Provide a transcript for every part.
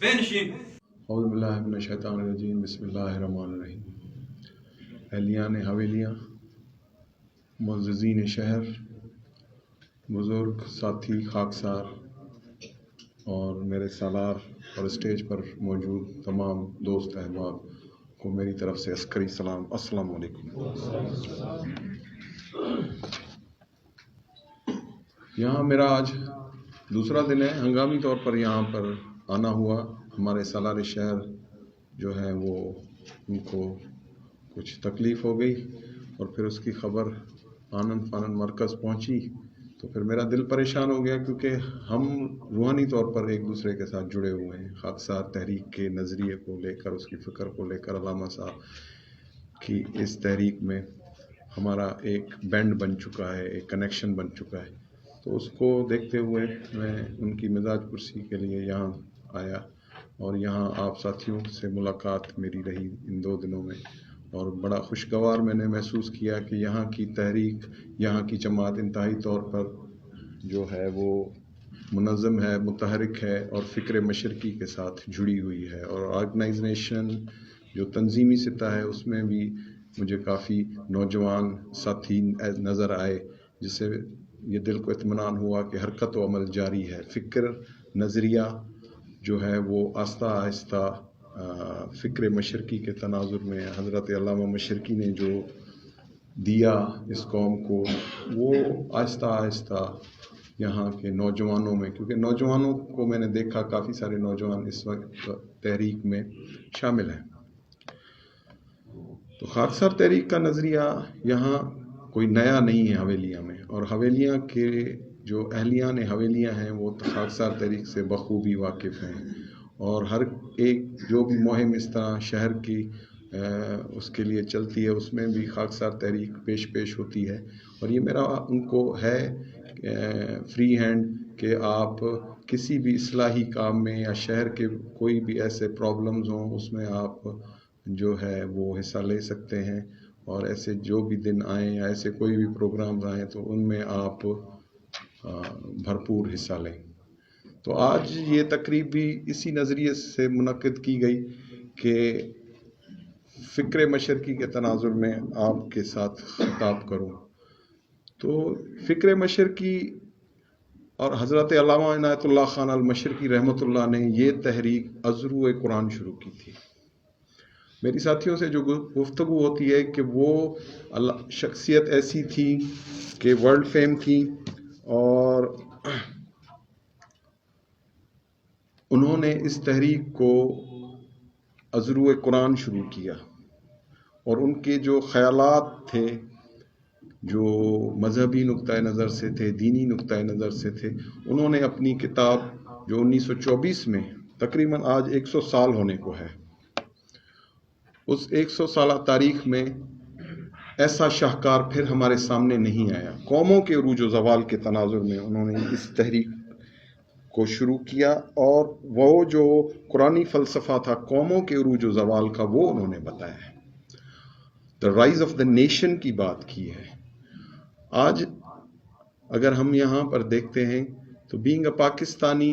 اعوذ باللہ من الشیطان الرجیم، بسم اللہ الرحمن الرحیم۔ اہلیان حویلیاں، معززین شہر، بزرگ ساتھی خاکسار اور میرے سالار اور اسٹیج پر موجود تمام دوست احباب کو میری طرف سے عسکری سلام، السلام علیکم۔ یہاں میرا آج دوسرا دن ہے، ہنگامی طور پر یہاں پر آنا ہوا۔ ہمارے سالار شہر جو ہے وہ ان کو کچھ تکلیف ہو گئی اور پھر اس کی خبر آنن فانن مرکز پہنچی تو پھر میرا دل پریشان ہو گیا، کیونکہ ہم روحانی طور پر ایک دوسرے کے ساتھ جڑے ہوئے ہیں۔ خاکسار تحریک کے نظریے کو لے کر، اس کی فکر کو لے کر، علامہ صاحب کی اس تحریک میں ہمارا ایک بینڈ بن چکا ہے، ایک کنیکشن بن چکا ہے۔ تو اس کو دیکھتے ہوئے میں ان کی مزاج پرسی کے لیے یہاں آیا اور یہاں آپ ساتھیوں سے ملاقات میری رہی ان 2 دنوں میں، اور بڑا خوشگوار میں نے محسوس کیا کہ یہاں کی تحریک، یہاں کی جماعت انتہائی طور پر جو ہے وہ منظم ہے، متحرک ہے اور فکر مشرقی کے ساتھ جڑی ہوئی ہے، اور آرگنائزیشن جو تنظیمی سطح ہے اس میں بھی مجھے کافی نوجوان ساتھی نظر آئے، جس سے یہ دل کو اطمینان ہوا کہ حرکت و عمل جاری ہے۔ فکر، نظریہ جو ہے وہ آہستہ آہستہ فکر مشرقی کے تناظر میں حضرت علامہ مشرقی نے جو دیا اس قوم کو، وہ آہستہ آہستہ یہاں کے نوجوانوں میں، کیونکہ نوجوانوں کو میں نے دیکھا کافی سارے نوجوان اس وقت تحریک میں شامل ہیں۔ تو خاکسار تحریک کا نظریہ یہاں کوئی نیا نہیں ہے حویلیاں میں، اور حویلیاں کے جو اہلیان حویلیاں ہیں وہ خاکسار تحریک سے بخوبی واقف ہیں، اور ہر ایک جو بھی مہم اس طرح شہر کی اس کے لیے چلتی ہے اس میں بھی خاکسار تحریک پیش ہوتی ہے۔ اور یہ میرا ان کو ہے فری ہینڈ کہ آپ کسی بھی اصلاحی کام میں یا شہر کے کوئی بھی ایسے پرابلمز ہوں اس میں آپ جو ہے وہ حصہ لے سکتے ہیں، اور ایسے جو بھی دن آئیں یا ایسے کوئی بھی پروگرامز آئیں تو ان میں آپ بھرپور حصہ لیں۔ تو آج یہ تقریب بھی اسی نظریے سے منعقد کی گئی کہ فکر مشرقی کے تناظر میں آپ کے ساتھ خطاب کروں۔ تو فکر مشرقی اور حضرت علامہ عنایت اللہ خان المشرقی رحمۃ اللہ نے یہ تحریک ازرو قرآن شروع کی تھی۔ میری ساتھیوں سے جو گفتگو ہوتی ہے کہ وہ شخصیت ایسی تھی کہ ورلڈ فیم تھی، اور انہوں نے اس تحریک کو ازرو قرآن شروع کیا، اور ان کے جو خیالات تھے جو مذہبی نقطۂ نظر سے تھے، دینی نقطۂ نظر سے تھے، انہوں نے اپنی کتاب جو 1924 میں تقریباً آج 100 سال ہونے کو ہے، اس 100 سالہ تاریخ میں ایسا شاہکار پھر ہمارے سامنے نہیں آیا۔ قوموں کے عروج و زوال کے تناظر میں انہوں نے اس تحریک کو شروع کیا، اور وہ جو قرآنی فلسفہ تھا قوموں کے عروج و زوال کا وہ انہوں نے بتایا ہے، The Rise of the Nation کی بات کی ہے۔ آج اگر ہم یہاں پر دیکھتے ہیں تو بینگ اے پاکستانی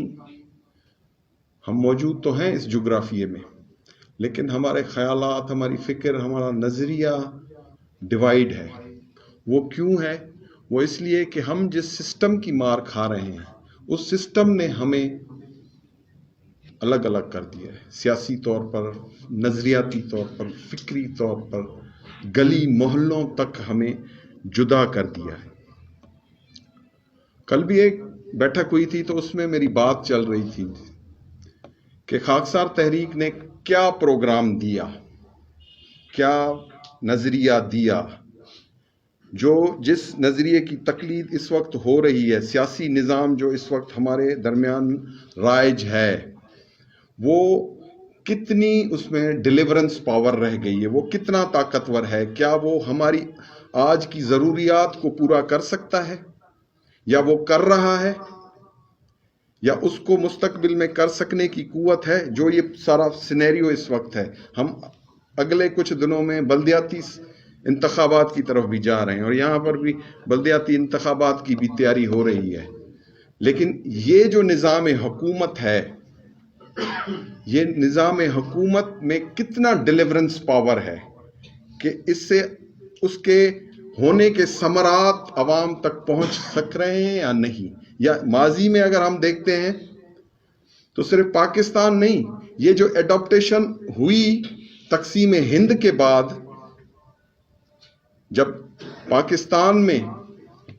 ہم موجود تو ہیں اس جغرافیے میں، لیکن ہمارے خیالات، ہماری فکر، ہمارا نظریہ ڈیوائیڈ ہے۔ وہ کیوں ہے؟ وہ اس لیے کہ ہم جس سسٹم کی مار کھا رہے ہیں اس سسٹم نے ہمیں الگ الگ کر دیا ہے، سیاسی طور پر، نظریاتی طور پر، فکری طور پر، گلی محلوں تک ہمیں جدا کر دیا ہے۔ کل بھی ایک بیٹھک ہوئی تھی تو اس میں میری بات چل رہی تھی کہ خاکسار تحریک نے کیا پروگرام دیا، کیا نظریہ دیا، جو جس نظریے کی تقلید اس وقت ہو رہی ہے، سیاسی نظام جو اس وقت ہمارے درمیان رائج ہے، وہ کتنی اس میں ڈیلیورنس پاور رہ گئی ہے، وہ کتنا طاقتور ہے، کیا وہ ہماری آج کی ضروریات کو پورا کر سکتا ہے، یا وہ کر رہا ہے، یا اس کو مستقبل میں کر سکنے کی قوت ہے۔ جو یہ سارا سینیریو اس وقت ہے، ہم اگلے کچھ دنوں میں بلدیاتی انتخابات کی طرف بھی جا رہے ہیں، اور یہاں پر بھی بلدیاتی انتخابات کی بھی تیاری ہو رہی ہے، لیکن یہ جو نظام حکومت ہے یہ نظام حکومت میں کتنا ڈیلیورنس پاور ہے کہ اس سے اس کے ہونے کے ثمرات عوام تک پہنچ سک رہے ہیں یا نہیں. یا ماضی میں اگر ہم دیکھتے ہیں تو صرف پاکستان نہیں، یہ جو ایڈاپٹیشن ہوئی تقسیم ہند کے بعد، جب پاکستان میں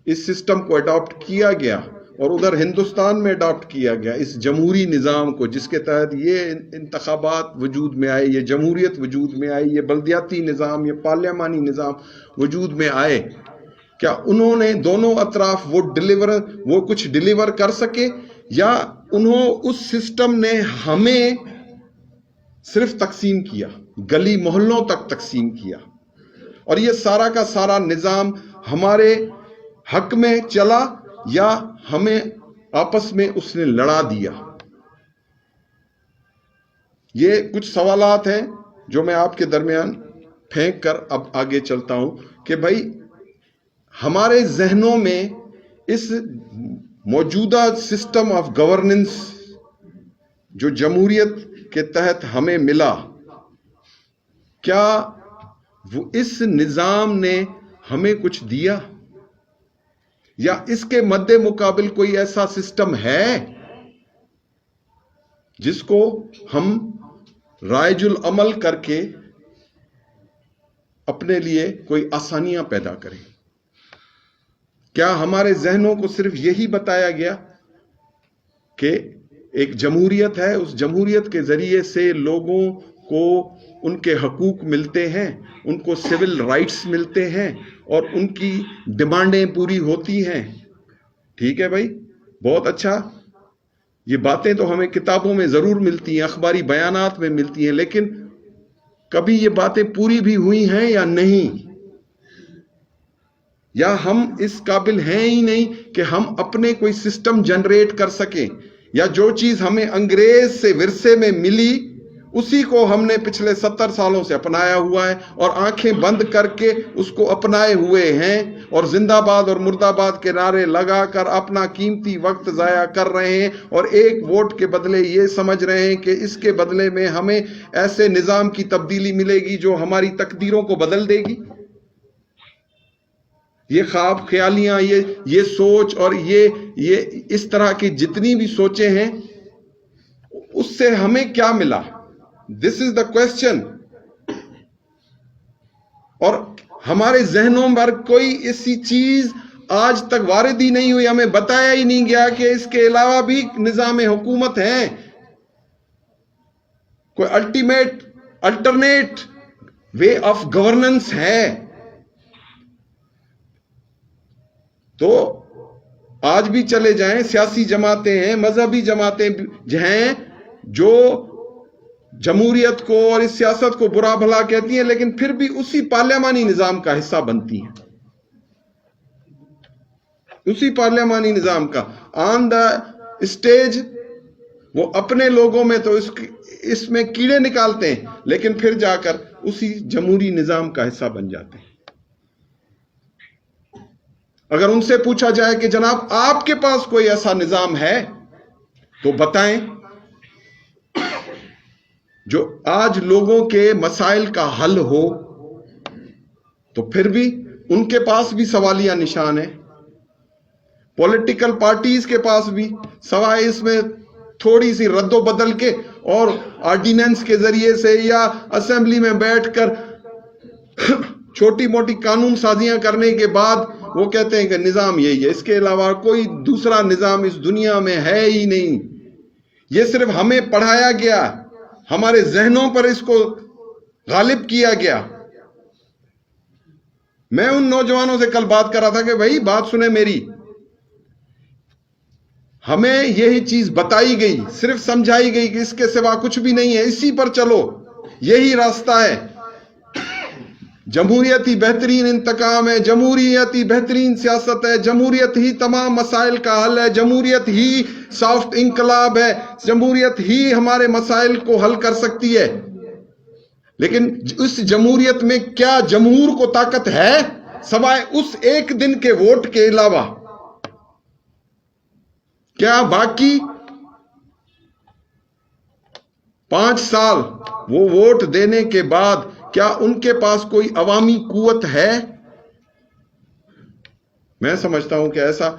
اس سسٹم کو اڈاپٹ کیا گیا اور ادھر ہندوستان میں اڈاپٹ کیا گیا اس جمہوری نظام کو، جس کے تحت یہ انتخابات وجود میں آئے، یہ جمہوریت وجود میں آئی، یہ بلدیاتی نظام، یہ پارلیمانی نظام وجود میں آئے، کیا انہوں نے دونوں اطراف وہ کچھ ڈیلیور کر سکے، یا انہوں اس سسٹم نے ہمیں صرف تقسیم کیا، گلی محلوں تک تقسیم کیا، اور یہ سارا کا سارا نظام ہمارے حق میں چلا یا ہمیں آپس میں اس نے لڑا دیا؟ یہ کچھ سوالات ہیں جو میں آپ کے درمیان پھینک کر اب آگے چلتا ہوں کہ بھائی ہمارے ذہنوں میں اس موجودہ سسٹم آف گورننس جو جمہوریت کے تحت ہمیں ملا، کیا وہ اس نظام نے ہمیں کچھ دیا، یا اس کے مد مقابل کوئی ایسا سسٹم ہے جس کو ہم رائج العمل کر کے اپنے لیے کوئی آسانیاں پیدا کریں؟ کیا ہمارے ذہنوں کو صرف یہی بتایا گیا کہ ایک جمہوریت ہے، اس جمہوریت کے ذریعے سے لوگوں کو ان کے حقوق ملتے ہیں، ان کو سول رائٹس ملتے ہیں اور ان کی ڈیمانڈیں پوری ہوتی ہیں؟ ٹھیک ہے بھائی، بہت اچھا، یہ باتیں تو ہمیں کتابوں میں ضرور ملتی ہیں، اخباری بیانات میں ملتی ہیں، لیکن کبھی یہ باتیں پوری بھی ہوئی ہیں یا نہیں؟ یا ہم اس قابل ہیں ہی نہیں کہ ہم اپنے کوئی سسٹم جنریٹ کر سکیں، یا جو چیز ہمیں انگریز سے ورثے میں ملی اسی کو ہم نے پچھلے 70 سالوں سے اپنایا ہوا ہے اور آنکھیں بند کر کے اس کو اپنائے ہوئے ہیں اور زندہ باد اور مردہ باد کے نعرے لگا کر اپنا قیمتی وقت ضائع کر رہے ہیں، اور ایک ووٹ کے بدلے یہ سمجھ رہے ہیں کہ اس کے بدلے میں ہمیں ایسے نظام کی تبدیلی ملے گی جو ہماری تقدیروں کو بدل دے گی؟ یہ خواب خیالیاں، یہ سوچ اور یہ اس طرح کی جتنی بھی سوچیں ہیں، اس سے ہمیں کیا ملا؟ This is the question. اور ہمارے ذہنوں پر کوئی ایسی چیز آج تک وارد ہی نہیں ہوئی، ہمیں بتایا ہی نہیں گیا کہ اس کے علاوہ بھی نظام حکومت ہے، کوئی الٹرنیٹ وے آف گورننس ہے. تو آج بھی چلے جائیں، سیاسی جماعتیں ہیں، مذہبی جماعتیں ہیں جو جمہوریت کو اور اس سیاست کو برا بھلا کہتی ہیں، لیکن پھر بھی اسی پارلیمانی نظام کا حصہ بنتی ہیں، اسی پارلیمانی نظام کا آن دا اسٹیج. وہ اپنے لوگوں میں تو اس میں کیڑے نکالتے ہیں، لیکن پھر جا کر اسی جمہوری نظام کا حصہ بن جاتے ہیں. اگر ان سے پوچھا جائے کہ جناب آپ کے پاس کوئی ایسا نظام ہے تو بتائیں جو آج لوگوں کے مسائل کا حل ہو، تو پھر بھی ان کے پاس بھی سوالیہ نشان ہے. پولیٹیکل پارٹیز کے پاس بھی، سوائے اس میں تھوڑی سی رد و بدل کے اور آرڈیننس کے ذریعے سے یا اسمبلی میں بیٹھ کر چھوٹی موٹی قانون سازیاں کرنے کے بعد وہ کہتے ہیں کہ نظام یہی ہے، اس کے علاوہ کوئی دوسرا نظام اس دنیا میں ہے ہی نہیں. یہ صرف ہمیں پڑھایا گیا، ہمارے ذہنوں پر اس کو غالب کیا گیا. میں ان نوجوانوں سے کل بات کر رہا تھا کہ بھائی بات سنیں میری، ہمیں یہی چیز بتائی گئی، صرف سمجھائی گئی کہ اس کے سوا کچھ بھی نہیں ہے، اسی پر چلو، یہی راستہ ہے. جمہوریت ہی بہترین انتقام ہے، جمہوریت ہی بہترین سیاست ہے، جمہوریت ہی تمام مسائل کا حل ہے، جمہوریت ہی سافٹ انقلاب ہے، جمہوریت ہی ہمارے مسائل کو حل کر سکتی ہے. لیکن اس جمہوریت میں کیا جمہور کو طاقت ہے سوائے اس ایک دن کے ووٹ کے علاوہ؟ کیا باقی 5 سال وہ ووٹ دینے کے بعد کیا ان کے پاس کوئی عوامی قوت ہے؟ میں سمجھتا ہوں کہ ایسا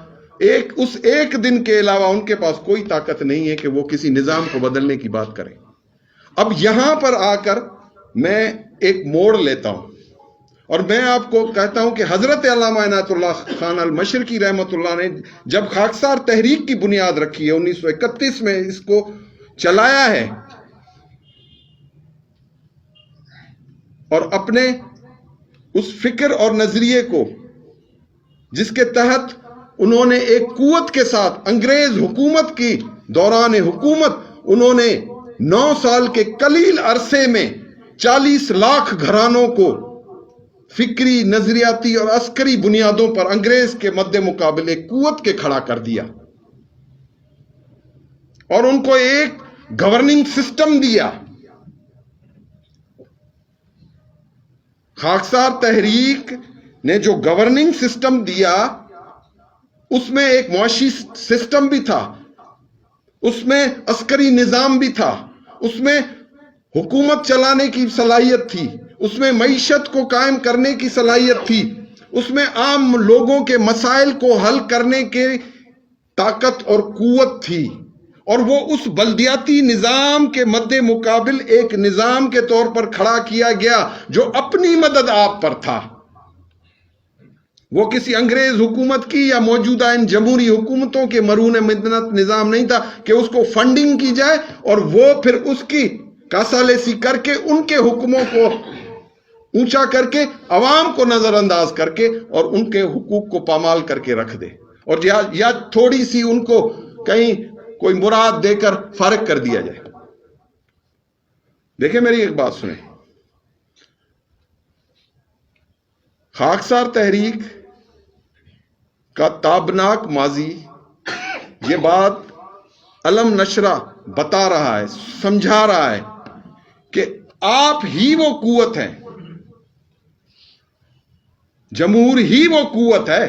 اس ایک دن کے علاوہ ان کے پاس کوئی طاقت نہیں ہے کہ وہ کسی نظام کو بدلنے کی بات کریں۔ اب یہاں پر آ کر میں ایک موڑ لیتا ہوں اور میں آپ کو کہتا ہوں کہ حضرت علامہ عنایت اللہ خان المشرقی رحمۃ اللہ نے جب خاکسار تحریک کی بنیاد رکھی ہے 1931 میں اس کو چلایا ہے اور اپنے اس فکر اور نظریے کو جس کے تحت انہوں نے ایک قوت کے ساتھ انگریز حکومت کی دوران حکومت انہوں نے 9 سال کے قلیل عرصے میں 40 لاکھ گھرانوں کو فکری، نظریاتی اور عسکری بنیادوں پر انگریز کے مد مقابل ایک قوت کے کھڑا کر دیا اور ان کو ایک گورننگ سسٹم دیا۔ خاکسار تحریک نے جو گورننگ سسٹم دیا اس میں ایک معاشی سسٹم بھی تھا، اس میں عسکری نظام بھی تھا، اس میں حکومت چلانے کی صلاحیت تھی، اس میں معیشت کو قائم کرنے کی صلاحیت تھی، اس میں عام لوگوں کے مسائل کو حل کرنے کی طاقت اور قوت تھی، اور وہ اس بلدیاتی نظام کے مد مقابل ایک نظام کے طور پر کھڑا کیا گیا جو اپنی مدد آپ پر تھا۔ وہ کسی انگریز حکومت کی یا موجودہ ان جمہوری حکومتوں کے مرہون منت نظام نہیں تھا کہ اس کو فنڈنگ کی جائے اور وہ پھر اس کی کاسالیسی کر کے ان کے حکموں کو اونچا کر کے عوام کو نظر انداز کر کے اور ان کے حقوق کو پامال کر کے رکھ دے، اور یا تھوڑی سی ان کو کہیں کوئی مراد دے کر فارغ کر دیا جائے۔ دیکھیں میری ایک بات سنیں، خاکسار تحریک کا تابناک ماضی یہ بات علم نشرہ بتا رہا ہے، سمجھا رہا ہے کہ آپ ہی وہ قوت ہیں، جمہور ہی وہ قوت ہے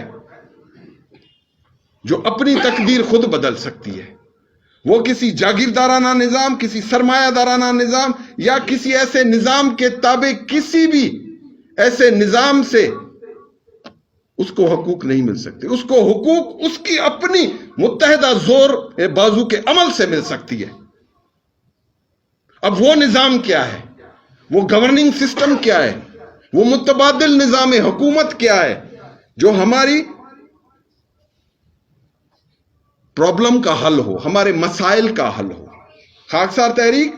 جو اپنی تقدیر خود بدل سکتی ہے۔ وہ کسی جاگیردارانہ نظام، کسی سرمایہ دارانہ نظام یا کسی ایسے نظام کے تابع کسی بھی ایسے نظام سے اس کو حقوق نہیں مل سکتے۔ اس کو حقوق اس کی اپنی متحدہ زور بازو کے عمل سے مل سکتی ہے۔ اب وہ نظام کیا ہے، وہ گورننگ سسٹم کیا ہے، وہ متبادل نظام حکومت کیا ہے جو ہماری پرابلم کا حل ہو، ہمارے مسائل کا حل ہو۔ خاکسار تحریک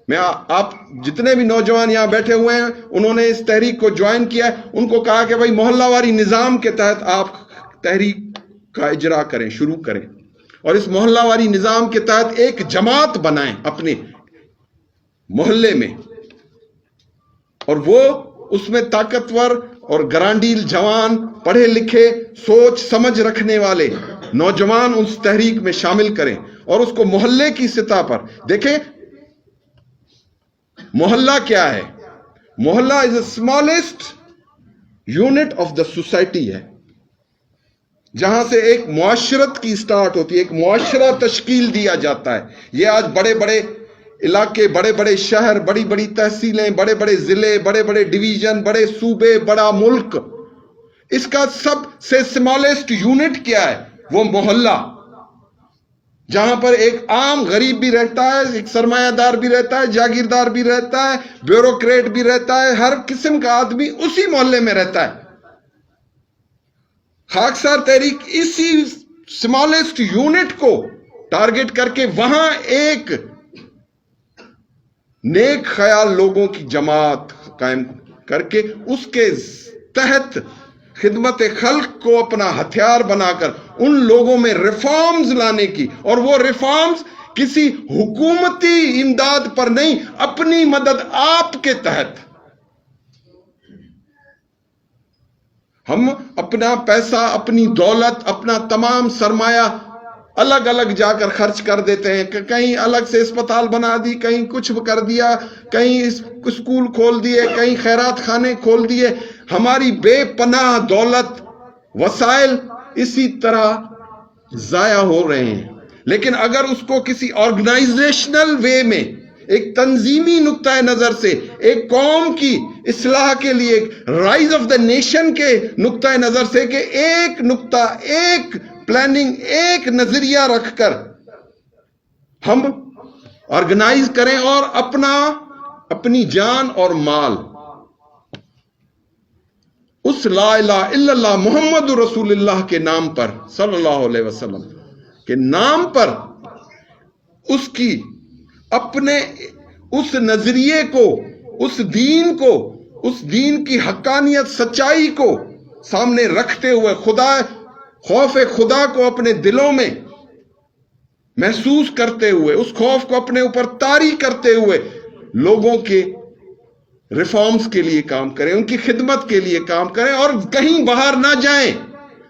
میں آپ جتنے بھی نوجوان یہاں بیٹھے ہوئے ہیں انہوں نے اس تحریک کو جوائن کیا ہے، ان کو کہا کہ بھائی محلہ واری نظام کے تحت آپ تحریک کا اجرا کریں، شروع کریں، اور اس محلہ واری نظام کے تحت ایک جماعت بنائیں اپنے محلے میں، اور وہ اس میں طاقتور اور گرانڈیل جوان، پڑھے لکھے، سوچ سمجھ رکھنے والے نوجوان اس تحریک میں شامل کریں اور اس کو محلے کی سطح پر دیکھیں۔ محلہ کیا ہے؟ محلہ از the smallest unit of the society ہے، جہاں سے ایک معاشرت کی سٹارٹ ہوتی ہے، ایک معاشرہ تشکیل دیا جاتا ہے۔ یہ آج بڑے بڑے علاقے، بڑے بڑے شہر، بڑی بڑی تحصیلیں، بڑے بڑے ضلع، بڑے بڑے ڈویژن، بڑے صوبے، بڑا ملک، اس کا سب سے اسمالسٹ یونٹ کیا ہے؟ وہ محلہ، جہاں پر ایک عام غریب بھی رہتا ہے، ایک سرمایہ دار بھی رہتا ہے، جاگیردار بھی رہتا ہے، بیوروکریٹ بھی رہتا ہے، ہر قسم کا آدمی اسی محلے میں رہتا ہے۔ خاکسار تحریک اسی اسمالسٹ یونٹ کو ٹارگٹ کر کے وہاں ایک نیک خیال لوگوں کی جماعت قائم کر کے اس کے تحت خدمت خلق کو اپنا ہتھیار بنا کر ان لوگوں میں ریفارمز لانے کی، اور وہ ریفارمز کسی حکومتی امداد پر نہیں، اپنی مدد آپ کے تحت۔ ہم اپنا پیسہ، اپنی دولت، اپنا تمام سرمایہ الگ الگ جا کر خرچ کر دیتے ہیں، کہیں الگ سے اسپتال بنا دی، کہیں کچھ کر دیا، کہیں اسکول کھول دیے، کہیں خیرات خانے کھول دیے۔ ہماری بے پناہ دولت، وسائل اسی طرح ضائع ہو رہے ہیں۔ لیکن اگر اس کو کسی آرگنائزیشنل وے میں ایک تنظیمی نقطۂ نظر سے، ایک قوم کی اصلاح کے لیے، رائز آف دا نیشن کے نقطۂ نظر سے، کہ ایک نقطہ، ایک پلاننگ، ایک نظریہ رکھ کر ہم آرگنائز کریں اور اپنی جان اور مال اس لا الہ الا اللہ محمد رسول اللہ کے نام پر، صلی اللہ علیہ وسلم کے نام پر، اس کی اپنے اس نظریے کو، اس دین کی حقانیت، سچائی کو سامنے رکھتے ہوئے، خوف خدا کو اپنے دلوں میں محسوس کرتے ہوئے، اس خوف کو اپنے اوپر طاری کرتے ہوئے لوگوں کے ریفارمز کے لیے کام کریں، ان کی خدمت کے لیے کام کریں، اور کہیں باہر نہ جائیں۔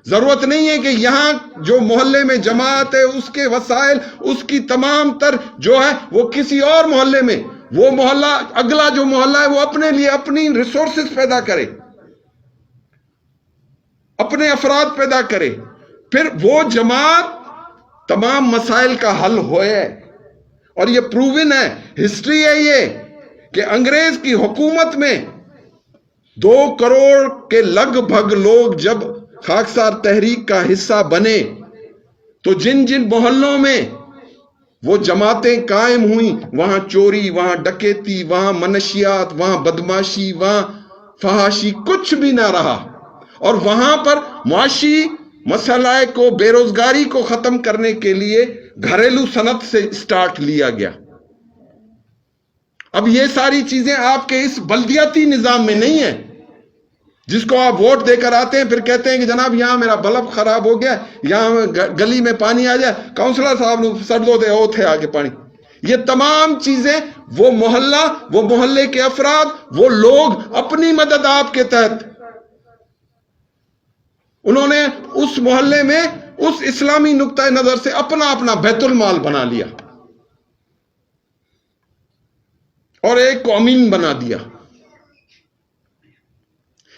ضرورت نہیں ہے کہ یہاں جو محلے میں جماعت ہے، اس کے وسائل، اس کی تمام تر جو ہے وہ کسی اور محلے میں، وہ محلہ، اگلا جو محلہ ہے وہ اپنے لیے اپنی ریسورسز پیدا کرے، اپنے افراد پیدا کرے، پھر وہ جماعت تمام مسائل کا حل ہوئے۔ اور یہ پروون ہے، ہسٹری ہے یہ، کہ انگریز کی حکومت میں 2 کروڑ کے لگ بھگ لوگ جب خاکسار تحریک کا حصہ بنے، تو جن محلوں میں وہ جماعتیں قائم ہوئیں، وہاں چوری، وہاں ڈکیتی، وہاں منشیات، وہاں بدماشی، وہاں فحاشی کچھ بھی نہ رہا، اور وہاں پر معاشی مسئلہ کو، بے روزگاری کو ختم کرنے کے لیے گھریلو صنعت سے سٹارٹ لیا گیا۔ اب یہ ساری چیزیں آپ کے اس بلدیاتی نظام میں نہیں ہیں، جس کو آپ ووٹ دے کر آتے ہیں، پھر کہتے ہیں کہ جناب یہاں میرا بلب خراب ہو گیا، یہاں گلی میں پانی آ جائے، کاؤنسلر صاحب نے سر دو دے تھے آگے پانی۔ یہ تمام چیزیں وہ محلہ، وہ محلے کے افراد، وہ لوگ اپنی مدد آپ کے تحت، انہوں نے اس محلے میں اس اسلامی نقطۂ نظر سے اپنا بیت المال بنا لیا اور ایک کو امین بنا دیا۔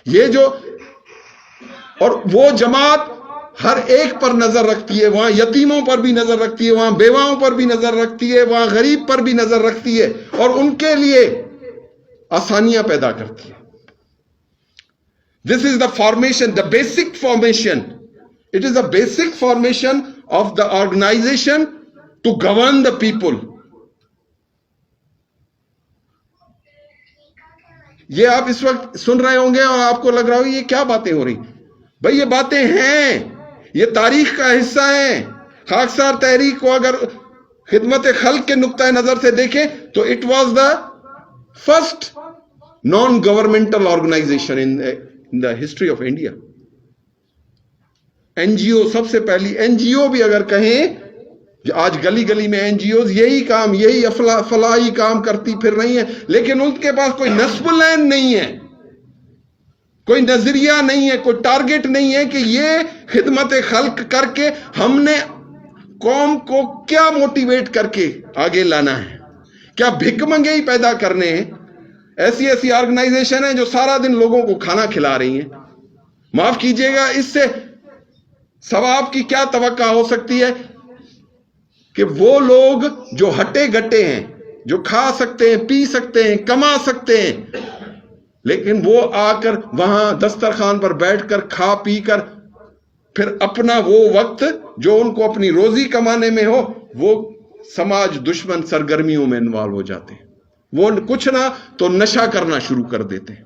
یہ جو، اور وہ جماعت ہر ایک پر نظر رکھتی ہے، وہاں یتیموں پر بھی نظر رکھتی ہے، وہاں بیواؤں پر بھی نظر رکھتی ہے، وہاں غریب پر بھی نظر رکھتی ہے، اور ان کے لیے آسانیاں پیدا کرتی ہے۔ This is the formation, the basic formation. It is the basic formation of the organization to govern the people. یہ آپ اس وقت سن رہے ہوں گے اور آپ کو لگ رہا ہو یہ کیا باتیں ہو رہی؟ بھئی یہ باتیں ہیں، یہ تاریخ کا حصہ ہیں۔ خاکسار تحریک کو اگر خدمت خلق کے نقطۂ نظر سے دیکھیں تو it was the first non-governmental organization in the history of India. N G O, سب سے پہلی این جی او بھی اگر کہیں، آج گلی گلی میں این جی اوز یہی کام، یہی فلاحی کام کرتی پھر رہی ہیں، لیکن ان کے پاس کوئی نصب العین نہیں ہے، کوئی نظریہ نہیں ہے، کوئی ٹارگٹ نہیں ہے کہ یہ خدمت خلق کر کے ہم نے قوم کو کیا موٹیویٹ کر کے آگے لانا ہے، کیا بھک منگے ہی پیدا کرنے ہیں۔ ایسی آرگنائزیشن ہیں جو سارا دن لوگوں کو کھانا کھلا رہی ہیں۔ معاف کیجئے گا، اس سے ثواب کی کیا توقع ہو سکتی ہے کہ وہ لوگ جو ہٹے گٹے ہیں، جو کھا سکتے ہیں، پی سکتے ہیں، کما سکتے ہیں، لیکن وہ آ کر وہاں دسترخوان پر بیٹھ کر کھا پی کر پھر اپنا وہ وقت جو ان کو اپنی روزی کمانے میں ہو، وہ سماج دشمن سرگرمیوں میں انوالو ہو جاتے ہیں۔ وہ کچھ نہ تو نشہ کرنا شروع کر دیتے ہیں۔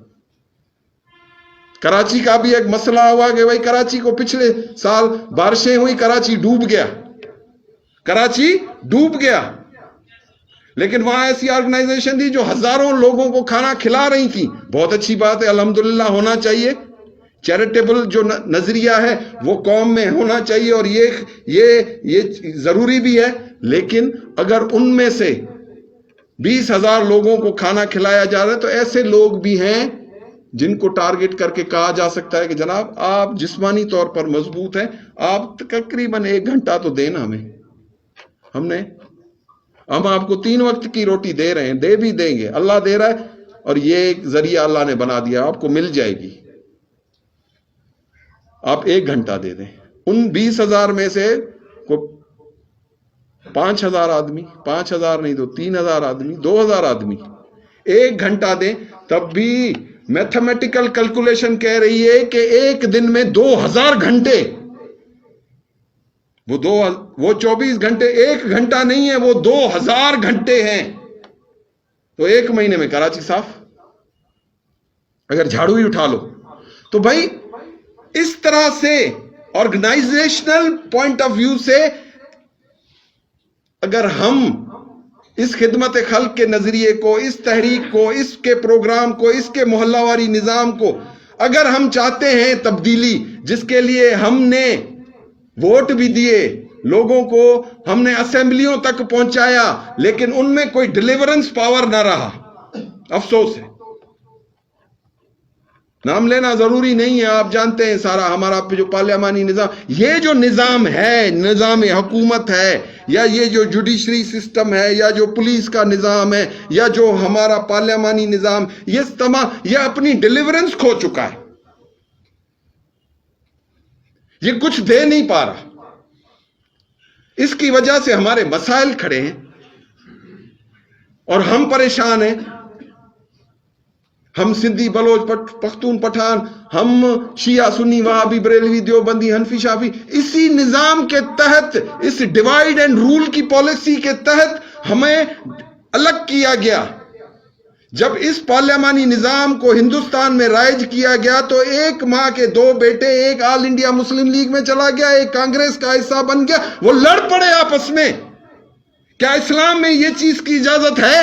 کراچی کا بھی ایک مسئلہ ہوا کہ بھائی کراچی کو پچھلے سال بارشیں ہوئی، کراچی ڈوب گیا، لیکن وہاں ایسی آرگنائزیشن تھی جو ہزاروں لوگوں کو کھانا کھلا رہی تھی۔ بہت اچھی بات ہے، الحمدللہ ہونا چاہیے، چیریٹیبل جو نظریہ ہے وہ قوم میں ہونا چاہیے، اور یہ ضروری بھی ہے۔ لیکن اگر ان میں سے 20,000 لوگوں کو کھانا کھلایا جا رہا ہے تو ایسے لوگ بھی ہیں جن کو ٹارگٹ کر کے کہا جا سکتا ہے کہ جناب آپ جسمانی طور پر مضبوط ہیں، آپ تقریباً 1 گھنٹہ تو دینا ہمیں، ہم آپ کو 3 وقت کی روٹی دے رہے ہیں، دے بھی دیں گے، اللہ دے رہا ہے، اور یہ ایک ذریعہ اللہ نے بنا دیا، آپ کو مل جائے گی، آپ 1 گھنٹہ دے دیں۔ ان 20,000 میں سے 5,000 آدمی, 5,000 نہیں تو 3,000 آدمی, 2,000 آدمی 1 گھنٹہ دیں, تب بھی میتھمیٹیکل کیلکولیشن کہہ رہی ہے کہ ایک دن میں 2,000 گھنٹے, وہ 24 گھنٹے 1 گھنٹہ نہیں ہے, وہ 2,000 گھنٹے ہیں. تو 1 مہینے میں کراچی صاف, اگر جھاڑو ہی اٹھا لو. تو بھائی اس طرح سے آرگنائزیشنل پوائنٹ آف ویو سے اگر ہم اس خدمت خلق کے نظریے کو, اس تحریک کو, اس کے پروگرام کو, اس کے محلہ واری نظام کو اگر ہم چاہتے ہیں تبدیلی, جس کے لیے ہم نے ووٹ بھی دیے, لوگوں کو ہم نے اسمبلیوں تک پہنچایا, لیکن ان میں کوئی ڈیلیورنس پاور نہ رہا, افسوس ہے. نام لینا ضروری نہیں ہے, آپ جانتے ہیں سارا ہمارا جو پارلیمانی نظام, یہ جو نظام ہے, نظام حکومت ہے, یا یہ جو جوڈیشری سسٹم ہے, یا جو پولیس کا نظام ہے, یا جو ہمارا پارلیمانی نظام, یہ اپنی ڈیلیورنس کھو چکا ہے. یہ کچھ دے نہیں پا رہا. اس کی وجہ سے ہمارے مسائل کھڑے ہیں اور ہم پریشان ہیں. ہم سندھی, بلوچ, پختون, پٹھان, ہم شیعہ, سنی, وہابی, بریلوی, دیوبندی, حنفی, شافی, اسی نظام کے تحت, اس ڈیوائیڈ اینڈ رول کی پالیسی کے تحت ہمیں الگ کیا گیا. جب اس پارلیمانی نظام کو ہندوستان میں رائج کیا گیا تو ایک ماں کے 2 بیٹے, ایک آل انڈیا مسلم لیگ میں چلا گیا, ایک کانگریس کا حصہ بن گیا, وہ لڑ پڑے آپس میں. کیا اسلام میں یہ چیز کی اجازت ہے؟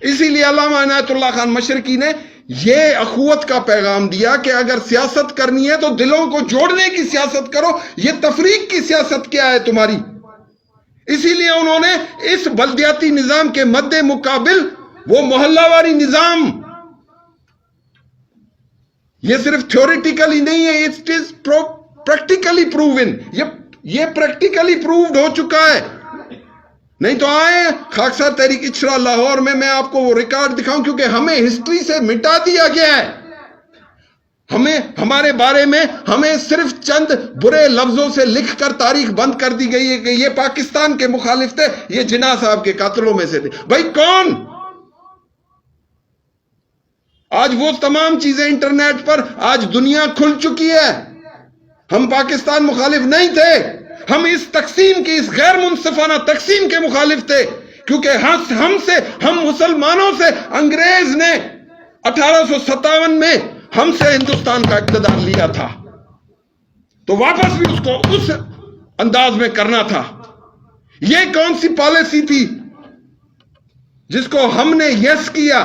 اسی لیے علامہ عنایت اللہ خان مشرقی نے یہ اخوت کا پیغام دیا کہ اگر سیاست کرنی ہے تو دلوں کو جوڑنے کی سیاست کرو, یہ تفریق کی سیاست کیا ہے تمہاری. اسی لیے انہوں نے اس بلدیاتی نظام کے مد مقابل وہ محلہ واری نظام, یہ صرف تھیوریٹیکلی نہیں ہے, اٹ از پریکٹیکلی پروون, یہ پریکٹیکلی پرووڈ ہو چکا ہے. نہیں تو آئیں خاکسار تحریک اچھرا لاہور میں آپ کو وہ ریکارڈ دکھاؤں, کیونکہ ہمیں ہسٹری سے مٹا دیا گیا ہے. ہمارے بارے میں ہمیں صرف چند برے لفظوں سے لکھ کر تاریخ بند کر دی گئی ہے کہ یہ پاکستان کے مخالف تھے, یہ جناح صاحب کے قاتلوں میں سے تھے. بھائی کون؟ آج وہ تمام چیزیں انٹرنیٹ پر, آج دنیا کھل چکی ہے. ہم پاکستان مخالف نہیں تھے, ہم اس تقسیم کی, اس غیر منصفانہ تقسیم کے مخالف تھے, کیونکہ ہم مسلمانوں سے انگریز نے 1857 میں ہم سے ہندوستان کا اقتدار لیا تھا, تو واپس بھی اس کو اس انداز میں کرنا تھا. یہ کون سی پالیسی تھی جس کو ہم نے یس کیا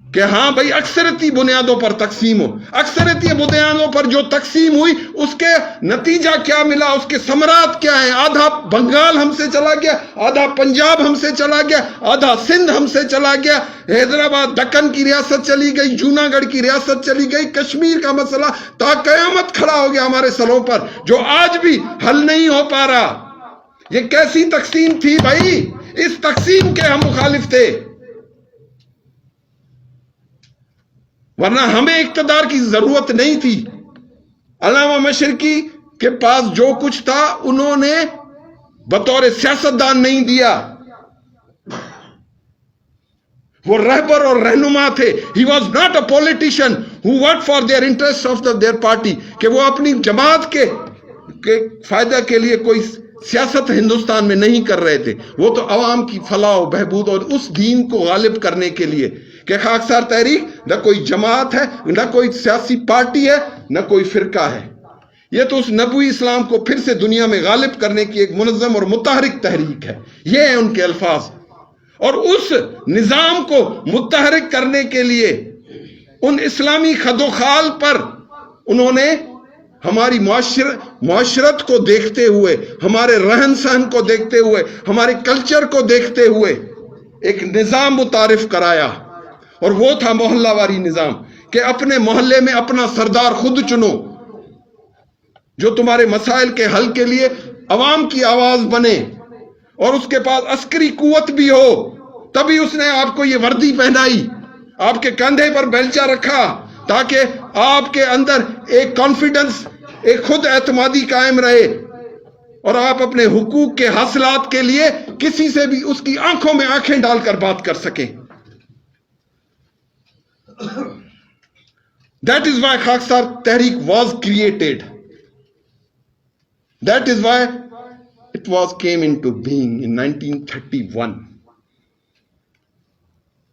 کہ ہاں بھائی اکثریتی بنیادوں پر تقسیم ہو. اکثریتی بنیادوں پر جو تقسیم ہوئی اس کے نتیجہ کیا ملا, اس کے ثمرات کیا ہیں؟ آدھا بنگال ہم سے چلا گیا, آدھا پنجاب ہم سے چلا گیا, آدھا سندھ ہم سے چلا گیا, حیدرآباد دکن کی ریاست چلی گئی, جوناگڑھ کی ریاست چلی گئی, کشمیر کا مسئلہ تا قیامت کھڑا ہو گیا ہمارے سروں پر, جو آج بھی حل نہیں ہو پا رہا. یہ کیسی تقسیم تھی بھائی؟ اس تقسیم کے ہم مخالف تھے, ورنہ ہمیں اقتدار کی ضرورت نہیں تھی. علامہ مشرقی کے پاس جو کچھ تھا انہوں نے بطور سیاستدان نہیں دیا, وہ رہبر اور رہنما تھے. He was not a politician who worked for their interests of their party, کہ وہ اپنی جماعت کے فائدہ کے لیے کوئی سیاست ہندوستان میں نہیں کر رہے تھے, وہ تو عوام کی فلاح و بہبود اور اس دین کو غالب کرنے کے لیے کہ خاکسار تحریک نہ کوئی جماعت ہے, نہ کوئی سیاسی پارٹی ہے, نہ کوئی فرقہ ہے. یہ تو اس نبوی اسلام کو پھر سے دنیا میں غالب کرنے کی ایک منظم اور متحرک تحریک ہے. یہ ہیں ان کے الفاظ. اور اس نظام کو متحرک کرنے کے لیے ان اسلامی خد و خال پر انہوں نے ہماری معاشرت کو دیکھتے ہوئے, ہمارے رہن سہن کو دیکھتے ہوئے, ہمارے کلچر کو دیکھتے ہوئے ایک نظام متعارف کرایا, اور وہ تھا محلہ واری نظام, کہ اپنے محلے میں اپنا سردار خود چنو جو تمہارے مسائل کے حل کے لیے عوام کی آواز بنے, اور اس کے پاس عسکری قوت بھی ہو. تبھی اس نے آپ کو یہ وردی پہنائی, آپ کے کندھے پر بیلچہ رکھا, تاکہ آپ کے اندر ایک کانفیڈنس, ایک خود اعتمادی قائم رہے. اور آپ اپنے حقوق کے حاصلات کے لیے کسی سے بھی اس کی آنکھوں میں آنکھیں ڈال کر بات کر سکیں. That is why خاکسار تحریک was created. That is why it was came into being in 1931.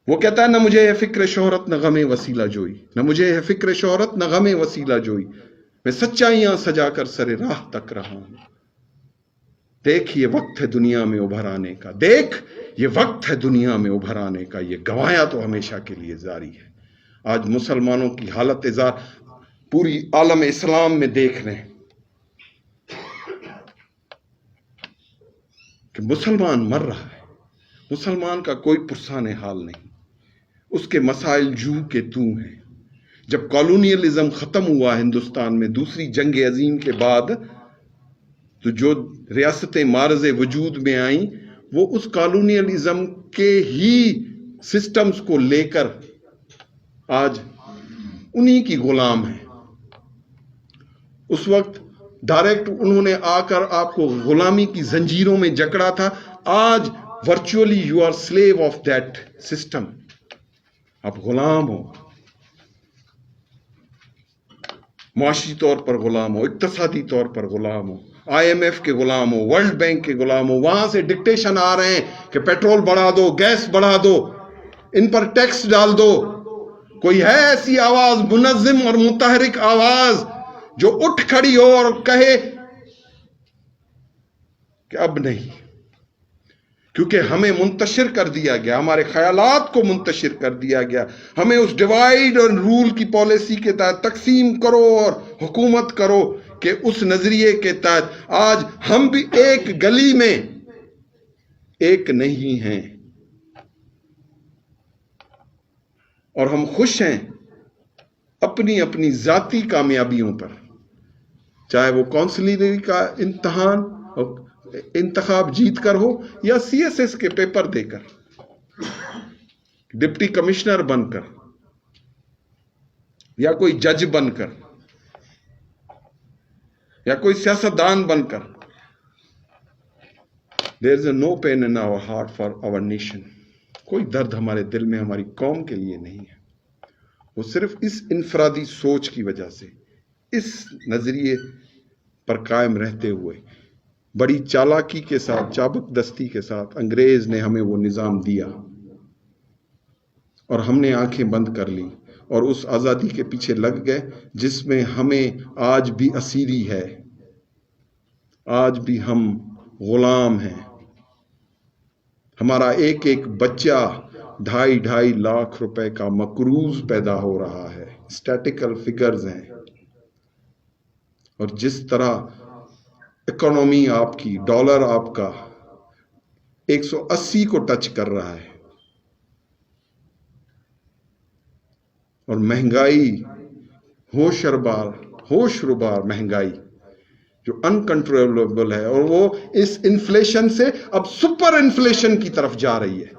وہ کہتا ہے نہ مجھے ہے فکر شہرت نہ غم وسیلہ جوئی، نہ مجھے ہے فکر شہرت نہ غم وسیلہ جوئی، میں سچائیاں سجا کر سر راہ تک رہا ہوں. دیکھ یہ وقت ہے دنیا میں ابھر آنے کا، دیکھ یہ وقت ہے دنیا میں ابھر آنے کا، یہ گوایا تو ہمیشہ کے لیے جاری ہے. آج مسلمانوں کی حالت زار پوری عالم اسلام میں دیکھ رہے ہیں کہ مسلمان مر رہا ہے. مسلمان کا کوئی پرسان حال نہیں، اس کے مسائل جو کے تو ہیں. جب کالونیلزم ختم ہوا ہندوستان میں دوسری جنگ عظیم کے بعد، تو جو ریاستیں معرض وجود میں آئیں وہ اس کالونیلزم کے ہی سسٹمز کو لے کر آج انہی کی غلام ہیں. اس وقت ڈائریکٹ انہوں نے آ کر آپ کو غلامی کی زنجیروں میں جکڑا تھا. آج virtually you are slave of that system. آپ غلام ہو، معاشی طور پر غلام ہو، اقتصادی طور پر غلام ہو، IMF کے غلام ہو، ورلڈ بینک کے غلام ہو. وہاں سے ڈکٹیشن آ رہے ہیں کہ پیٹرول بڑھا دو، گیس بڑھا دو، ان پر ٹیکس ڈال دو. کوئی ہے ایسی آواز، منظم اور متحرک آواز، جو اٹھ کھڑی ہو اور کہے کہ اب نہیں؟ کیونکہ ہمیں منتشر کر دیا گیا، ہمارے خیالات کو منتشر کر دیا گیا. ہمیں اس ڈیوائیڈ اور رول کی پالیسی کے تحت تقسیم کرو اور حکومت کرو کہ اس نظریے کے تحت آج ہم بھی ایک گلی میں ایک نہیں ہیں. اور ہم خوش ہیں اپنی اپنی ذاتی کامیابیوں پر، چاہے وہ کونسلری کا امتحان انتخاب جیت کر ہو، یا CSS کے پیپر دے کر، ڈپٹی کمشنر بن کر، یا کوئی جج بن کر، یا کوئی سیاستدان بن کر. There is no pain in our heart for our nation. کوئی درد ہمارے دل میں ہماری قوم کے لیے نہیں ہے. وہ صرف اس انفرادی سوچ کی وجہ سے، اس نظریے پر قائم رہتے ہوئے، بڑی چالاکی کے ساتھ، چابک دستی کے ساتھ انگریز نے ہمیں وہ نظام دیا اور ہم نے آنکھیں بند کر لی اور اس آزادی کے پیچھے لگ گئے جس میں ہمیں آج بھی اسیری ہے. آج بھی ہم غلام ہیں. ہمارا ایک ایک بچہ 2.5 لاکھ روپے کا مقروض پیدا ہو رہا ہے. اسٹیٹیکل فگرز ہیں. اور جس طرح اکانومی آپ کی، ڈالر آپ کا 180 کو ٹچ کر رہا ہے، اور مہنگائی ہوش ربار مہنگائی جو انکنٹرولبل ہے، اور وہ اس انفلیشن سے اب سپر انفلیشن کی طرف جا رہی ہے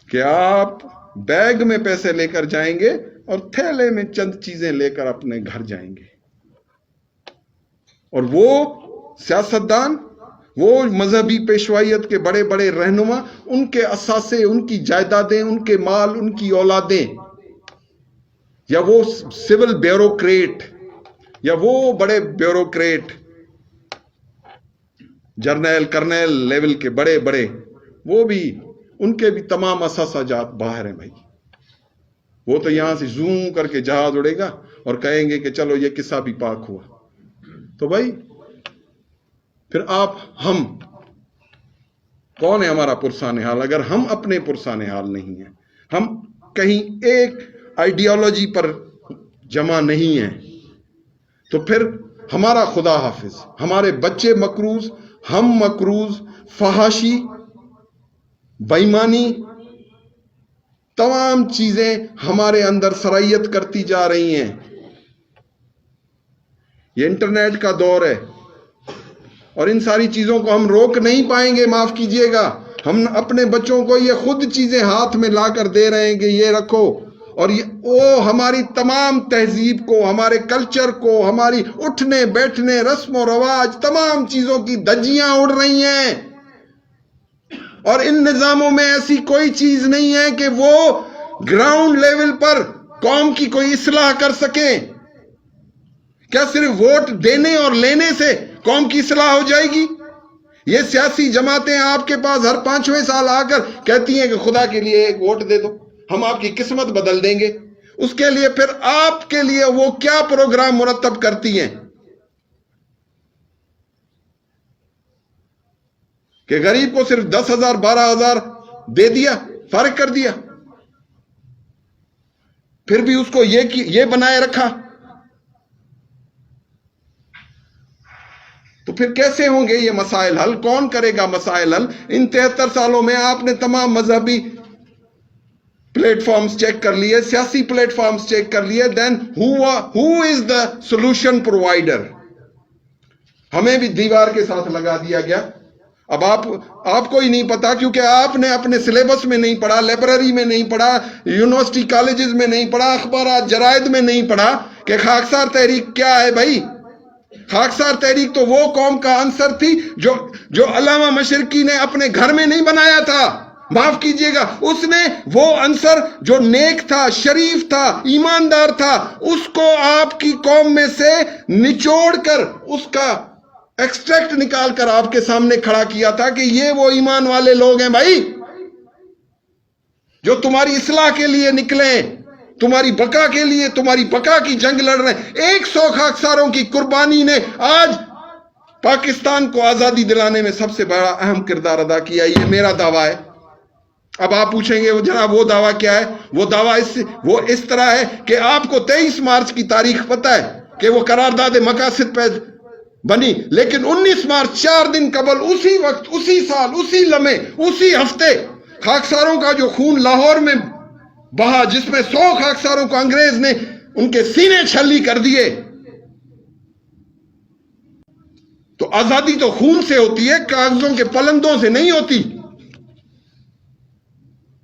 کہ آپ بیگ میں پیسے لے کر جائیں گے اور تھیلے میں چند چیزیں لے کر اپنے گھر جائیں گے. اور وہ سیاستدان، وہ مذہبی پیشوائیت کے بڑے بڑے رہنما، ان کے اثاثے، ان کی جائیدادیں، ان کے مال، ان کی اولادیں، یا وہ سول بیوروکریٹ، یا وہ بڑے بیوروکریٹ جرنیل کرنیل لیول کے بڑے بڑے، وہ بھی، ان کے بھی تمام اثاثہ جات باہر ہیں بھائی. وہ تو یہاں سے زوم کر کے جہاز اڑے گا اور کہیں گے کہ چلو یہ قصہ بھی پاک ہوا. تو بھائی پھر ہم کون ہے ہمارا پرسان حال؟ اگر ہم اپنے پرسان حال نہیں ہیں، ہم کہیں ایک آئیڈیالوجی پر جمع نہیں ہیں، تو پھر ہمارا خدا حافظ، ہمارے بچے مقروض، ہم مقروض، فحاشی، بےایمانی، تمام چیزیں ہمارے اندر سرایت کرتی جا رہی ہیں. یہ انٹرنیٹ کا دور ہے اور ان ساری چیزوں کو ہم روک نہیں پائیں گے. معاف کیجئے گا، ہم اپنے بچوں کو یہ خود چیزیں ہاتھ میں لا کر دے رہے ہیں کہ یہ رکھو اور وہ ہماری تمام تہذیب کو، ہمارے کلچر کو، ہماری اٹھنے بیٹھنے، رسم و رواج، تمام چیزوں کی دھجیاں اڑ رہی ہیں. اور ان نظاموں میں ایسی کوئی چیز نہیں ہے کہ وہ گراؤنڈ لیول پر قوم کی کوئی اصلاح کر سکیں. کیا صرف ووٹ دینے اور لینے سے قوم کی اصلاح ہو جائے گی؟ یہ سیاسی جماعتیں آپ کے پاس ہر 5ویں سال آ کر کہتی ہیں کہ خدا کے لیے ایک ووٹ دے دو، ہم آپ کی قسمت بدل دیں گے. اس کے لیے پھر آپ کے لیے وہ کیا پروگرام مرتب کرتی ہیں کہ غریب کو صرف 10,000 12,000 دے دیا، فارغ کر دیا، پھر بھی اس کو یہ بنائے رکھا. تو پھر کیسے ہوں گے یہ مسائل حل؟ کون کرے گا مسائل حل؟ ان 73 سالوں میں آپ نے تمام مذہبی پلیٹ فارمز چیک کر لیے، سیاسی پلیٹ فارمز چیک کر لیے. دین who is the solution provider؟ ہمیں بھی دیوار کے ساتھ لگا دیا گیا. اب آپ کو ہی نہیں پتا، کیونکہ آپ نے اپنے سلیبس میں نہیں پڑھا، لائبریری میں نہیں پڑھا، یونیورسٹی کالجز میں نہیں پڑھا، اخبارات جرائد میں نہیں پڑھا کہ خاکسار تحریک کیا ہے. بھائی خاکسار تحریک تو وہ قوم کا عنصر تھی جو علامہ مشرقی نے اپنے گھر میں نہیں بنایا تھا. معاف کیجئے گا، اس نے وہ عنصر جو نیک تھا، شریف تھا، ایماندار تھا، اس کو آپ کی قوم میں سے نچوڑ کر اس کا ایکسٹریکٹ نکال کر آپ کے سامنے کھڑا کیا تھا کہ یہ وہ ایمان والے لوگ ہیں بھائی جو تمہاری اصلاح کے لیے نکلیں، تمہاری بقا کے لیے، تمہاری بقا کی جنگ لڑ رہے ہیں. 100 خاکساروں کی قربانی نے آج پاکستان کو آزادی دلانے میں سب سے بڑا اہم کردار ادا کیا. یہ میرا دعویٰ ہے. اب آپ پوچھیں گے جناب وہ دعویٰ کیا ہے؟ وہ دعویٰ اس طرح ہے کہ آپ کو 23 مارچ کی تاریخ پتہ ہے کہ وہ قرارداد مقاصد پہ بنی، لیکن 19 مارچ 4 دن قبل، اسی وقت، اسی سال، اسی لمحے، اسی ہفتے خاکساروں کا جو خون لاہور میں بہا، جس میں 100 خاکساروں کو انگریز نے ان کے سینے چھلی کر دیے. تو آزادی تو خون سے ہوتی ہے، کاغذوں کے پلندوں سے نہیں ہوتی،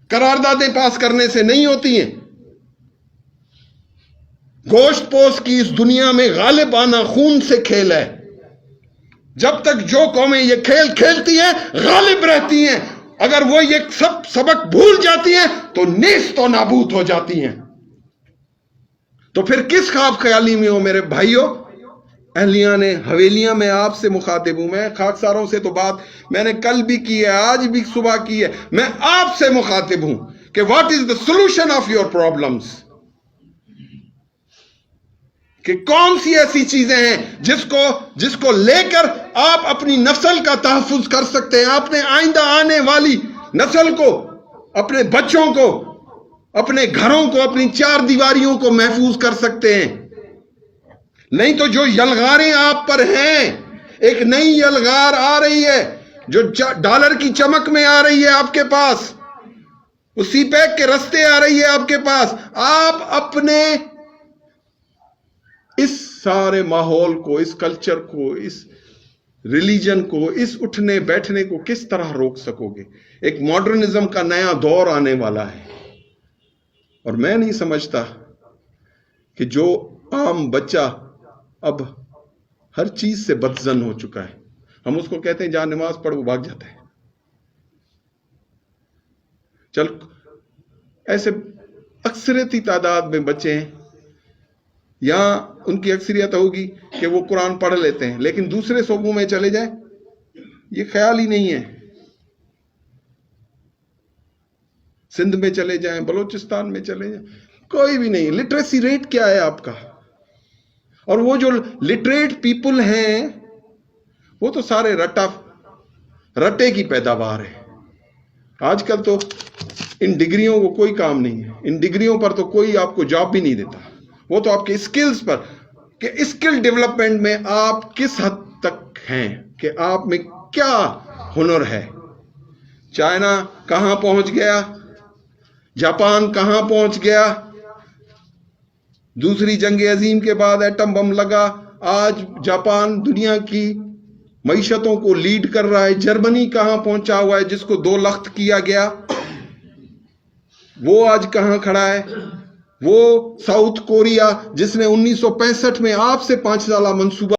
قراردادیں پاس کرنے سے نہیں ہوتی ہیں. گوشت پوش کی اس دنیا میں غالب آنا خون سے کھیل ہے. جب تک جو قومیں یہ کھیل کھیلتی ہیں غالب رہتی ہیں، اگر وہ یہ سب سبق بھول جاتی ہیں تو نیست و نابود ہو جاتی ہیں. تو پھر کس خواب خیالی میں ہو میرے بھائیوں؟ اہلیان حویلیاں میں آپ سے مخاطب ہوں. میں خاکساروں سے تو بات میں نے کل بھی کی ہے، آج بھی صبح کی ہے. میں آپ سے مخاطب ہوں کہ what is the solution of your problems؟ کہ کون سی ایسی چیزیں ہیں جس کو لے کر آپ اپنی نسل کا تحفظ کر سکتے ہیں، اپنے آئندہ آنے والی نسل کو، اپنے بچوں کو، اپنے گھروں کو، اپنی 4 دیواریوں کو محفوظ کر سکتے ہیں. نہیں تو جو یلغاریں آپ پر ہیں، ایک نئی یلغار آ رہی ہے جو ڈالر کی چمک میں آ رہی ہے آپ کے پاس، اسی پیک کے رستے آ رہی ہے آپ کے پاس. آپ اپنے اس سارے ماحول کو، اس کلچر کو، اس ریلیجن کو، اس اٹھنے بیٹھنے کو کس طرح روک سکو گے؟ ایک ماڈرنزم کا نیا دور آنے والا ہے، اور میں نہیں سمجھتا کہ جو عام بچہ اب ہر چیز سے بدظن ہو چکا ہے، ہم اس کو کہتے ہیں جہاں نماز پڑھ، وہ بھاگ جاتا ہے. چل ایسے اکثریتی تعداد میں بچے ہیں، یہاں ان کی اکثریت ہوگی کہ وہ قرآن پڑھ لیتے ہیں، لیکن دوسرے صوبوں میں چلے جائیں یہ خیال ہی نہیں ہے. سندھ میں چلے جائیں، بلوچستان میں چلے جائیں، کوئی بھی نہیں. لٹریسی ریٹ کیا ہے آپ کا؟ اور وہ جو لٹریٹ پیپل ہیں وہ تو سارے رٹے کی پیداوار ہے. آج کل تو ان ڈگریوں کو کوئی کام نہیں ہے، ان ڈگریوں پر تو کوئی آپ کو جاب بھی نہیں دیتا. وہ تو آپ کے اسکلز پر، کہ اسکل ڈیولپمنٹ میں آپ کس حد تک ہیں، کہ آپ میں کیا ہنر ہے. چائنا کہاں پہنچ گیا، جاپان کہاں پہنچ گیا، دوسری جنگ عظیم کے بعد ایٹم بم لگا، آج جاپان دنیا کی معیشتوں کو لیڈ کر رہا ہے. جرمنی کہاں پہنچا ہوا ہے جس کو 2 لخت کیا گیا، وہ آج کہاں کھڑا ہے. وہ ساؤتھ کوریا جس نے 1965 میں آپ سے 5 سالہ منصوبہ